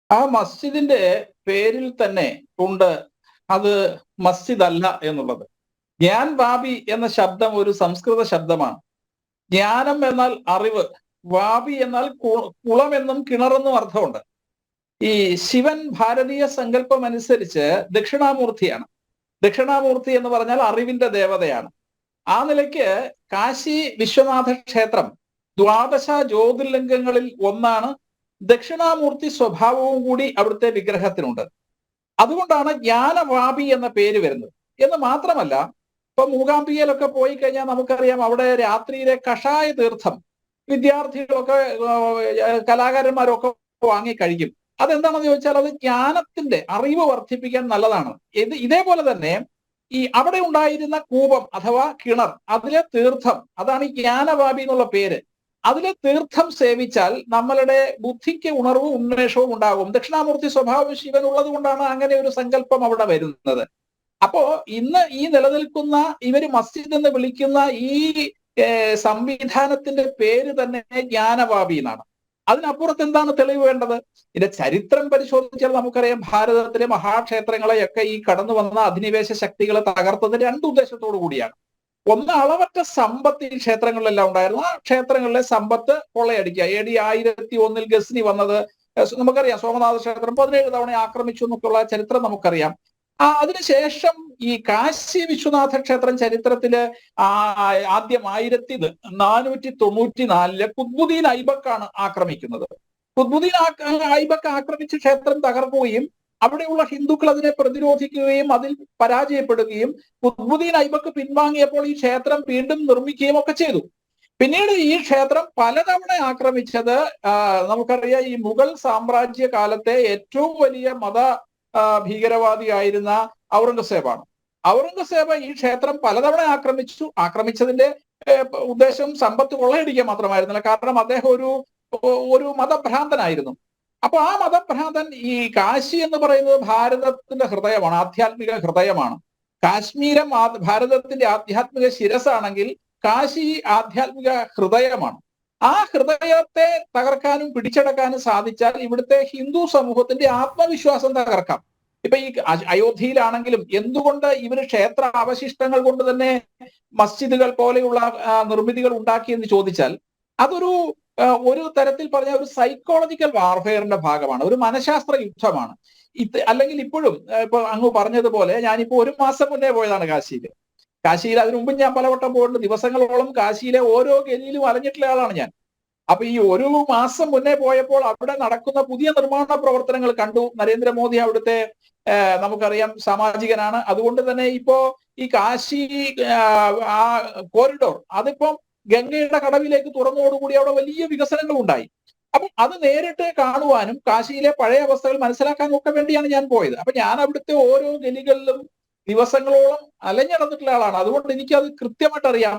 ആ മസ്ജിദിന്റെ പേരിൽ തന്നെ ഉണ്ട് അത് മസ്ജിദ് അല്ല എന്നുള്ളത്. ജ്ഞാൻ വാബി എന്ന ശബ്ദം ഒരു സംസ്കൃത ശബ്ദമാണ്. ജ്ഞാനം എന്നാൽ അറിവ്, വാബി എന്നാൽ കുളം എന്നും കിണറെന്നും അർത്ഥമുണ്ട്. ഈ ശിവൻ ഭാരതീയ സങ്കല്പം അനുസരിച്ച് ദക്ഷിണാമൂർത്തിയാണ്. ദക്ഷിണാമൂർത്തി എന്ന് പറഞ്ഞാൽ അറിവിന്റെ ദേവതയാണ്. ആ നിലയ്ക്ക് കാശി വിശ്വനാഥ ക്ഷേത്രം ദ്വാദശ ജ്യോതിർലിംഗങ്ങളിൽ ഒന്നാണ്. ദക്ഷിണാമൂർത്തി സ്വഭാവവും കൂടി അവിടുത്തെ വിഗ്രഹത്തിനുണ്ട്. അതുകൊണ്ടാണ് ജ്ഞാനവാപി എന്ന പേര് വരുന്നത്. എന്ന് മാത്രമല്ല, ഇപ്പൊ മൂകാംബികയിലൊക്കെ പോയി കഴിഞ്ഞാൽ നമുക്കറിയാം, അവിടെ രാത്രിയിലെ കഷായ തീർത്ഥം വിദ്യാർത്ഥികളൊക്കെ കലാകാരന്മാരൊക്കെ വാങ്ങി കഴിക്കും. അതെന്താണെന്ന് ചോദിച്ചാൽ അത് ജ്ഞാനത്തിന്റെ അറിവ് വർദ്ധിപ്പിക്കാൻ നല്ലതാണ്. ഇതേപോലെ തന്നെ ഈ അവിടെ ഉണ്ടായിരുന്ന കൂപം അഥവാ കിണർ, അതിലെ തീർത്ഥം, അതാണ് ഈ ജ്ഞാനവാപി എന്നുള്ള പേര്. അതിലെ തീർത്ഥം സേവിച്ചാൽ നമ്മളുടെ ബുദ്ധിക്ക് ഉണർവും ഉന്മേഷവും ഉണ്ടാകും. ദക്ഷിണാമൂർത്തി സ്വഭാവം ശിവൻ ഉള്ളത് കൊണ്ടാണ് അങ്ങനെ ഒരു സങ്കല്പം അവിടെ വരുന്നത്. അപ്പോ ഇന്ന് ഈ നിലനിൽക്കുന്ന ഇവര് മസ്ജിദ് എന്ന് വിളിക്കുന്ന ഈ സംവിധാനത്തിന്റെ പേര് തന്നെ ജ്ഞാനവാപി എന്നാണ്. അതിനപ്പുറത്ത് എന്താണ് തെളിവ് വേണ്ടത്? ഇതിന്റെ ചരിത്രം പരിശോധിച്ചാൽ നമുക്കറിയാം, ഭാരതത്തിലെ മഹാക്ഷേത്രങ്ങളെയൊക്കെ ഈ കടന്നു വന്ന അധിനിവേശ ശക്തികളെ തകർത്തത് രണ്ട് ഉദ്ദേശത്തോടു കൂടിയാണ്. ഒന്ന്, അളവറ്റ സമ്പത്ത് ഈ ക്ഷേത്രങ്ങളിലെല്ലാം ഉണ്ടായിരുന്നു. ആ ക്ഷേത്രങ്ങളിലെ സമ്പത്ത് കൊള്ളയടിക്കുക. AD 1001 ഗസ്നി വന്നത് നമുക്കറിയാം. സോമനാഥ ക്ഷേത്രം 17 തവണ ആക്രമിച്ചു എന്നൊക്കെയുള്ള ചരിത്രം നമുക്കറിയാം. അതിനുശേഷം ഈ കാശി വിശ്വനാഥ ക്ഷേത്രം ചരിത്രത്തില് ആദ്യം 1494 കുത്ബുദ്ദീൻ ഐബക്കാണ് ആക്രമിക്കുന്നത്. കുത്ബുദ്ദീൻ ഐബക്ക് ആക്രമിച്ച് ക്ഷേത്രം തകർക്കുകയും അവിടെയുള്ള ഹിന്ദുക്കൾ അതിനെ പ്രതിരോധിക്കുകയും അതിൽ പരാജയപ്പെടുകയും കുത്ബുദ്ദീൻ ഐബക്ക് പിൻവാങ്ങിയപ്പോൾ ഈ ക്ഷേത്രം വീണ്ടും നിർമ്മിക്കുകയും ഒക്കെ ചെയ്തു. പിന്നീട് ഈ ക്ഷേത്രം പലതവണ ആക്രമിച്ചത് നമുക്കറിയാം, ഈ മുഗൾ സാമ്രാജ്യ കാലത്തെ ഏറ്റവും വലിയ മത ഭീകരവാദിയായിരുന്ന ഔറംഗസേബാണ്. ഔറംഗസേബ് ഈ ക്ഷേത്രം പലതവണ ആക്രമിച്ചതിന്റെ ഉദ്ദേശം സമ്പത്ത് കൊള്ളയടിക്കുക മാത്രമായിരുന്നില്ല. കാരണം അദ്ദേഹം ഒരു മതഭ്രാന്തനായിരുന്നു. അപ്പൊ ആ മതഭ്രാന്തൻ, ഈ കാശി എന്ന് പറയുന്നത് ഭാരതത്തിന്റെ ഹൃദയമാണ്, ആധ്യാത്മിക ഹൃദയമാണ്. കാശ്മീരം ഭാരതത്തിന്റെ ആധ്യാത്മിക ശിരസാണെങ്കിൽ കാശി ആധ്യാത്മിക ഹൃദയമാണ്. ആ ഹൃദയത്തെ തകർക്കാനും പിടിച്ചടക്കാനും സാധിച്ചാൽ ഇവിടുത്തെ ഹിന്ദു സമൂഹത്തിന്റെ ആത്മവിശ്വാസം തകർക്കാം. ഇപ്പൊ ഈ അയോധ്യയിലാണെങ്കിലും എന്തുകൊണ്ട് ഇവര് ക്ഷേത്ര അവശിഷ്ടങ്ങൾ കൊണ്ട് തന്നെ മസ്ജിദുകൾ പോലെയുള്ള നിർമ്മിതികൾ ഉണ്ടാക്കിയെന്ന് ചോദിച്ചാൽ, ഒരു തരത്തിൽ പറഞ്ഞ ഒരു സൈക്കോളജിക്കൽ വാർഫെയറിന്റെ ഭാഗമാണ്, ഒരു മനഃശാസ്ത്ര യുദ്ധമാണ്. അല്ലെങ്കിൽ ഇപ്പോഴും ഇപ്പൊ അങ്ങ് പറഞ്ഞതുപോലെ ഞാനിപ്പോ 1 മാസം മുന്നേ പോയതാണ് കാശിയിൽ. അതിനു മുമ്പ് ഞാൻ പലവട്ടം പോയിട്ടുണ്ട്. ദിവസങ്ങളോളം കാശിയിലെ ഓരോ ഗലിയിലും അലഞ്ഞിട്ടുള്ള ആളാണ് ഞാൻ. അപ്പൊ ഈ 1 മാസം മുന്നേ പോയപ്പോൾ അവിടെ നടക്കുന്ന പുതിയ നിർമ്മാണ പ്രവർത്തനങ്ങൾ കണ്ടു. നരേന്ദ്രമോദി അവിടുത്തെ നമുക്കറിയാം സാമാജികനാണ്. അതുകൊണ്ട് തന്നെ ഇപ്പോ ഈ കാശി ആ കോറിഡോർ അതിപ്പം ഗംഗയുടെ കടവിലേക്ക് തുറന്നതോടുകൂടി അവിടെ വലിയ വികസനങ്ങൾ ഉണ്ടായി. അപ്പം അത് നേരിട്ട് കാണുവാനും കാശിയിലെ പഴയ അവസ്ഥകൾ മനസ്സിലാക്കാനും ഒക്കെ വേണ്ടിയാണ് ഞാൻ പോയത്. അപ്പൊ ഞാൻ അവിടുത്തെ ഓരോ ഗലികളിലും ദിവസങ്ങളോളം അലഞ്ഞടന്നിട്ടുള്ള ആളാണ്. അതുകൊണ്ട് എനിക്കത് കൃത്യമായിട്ട് അറിയാം.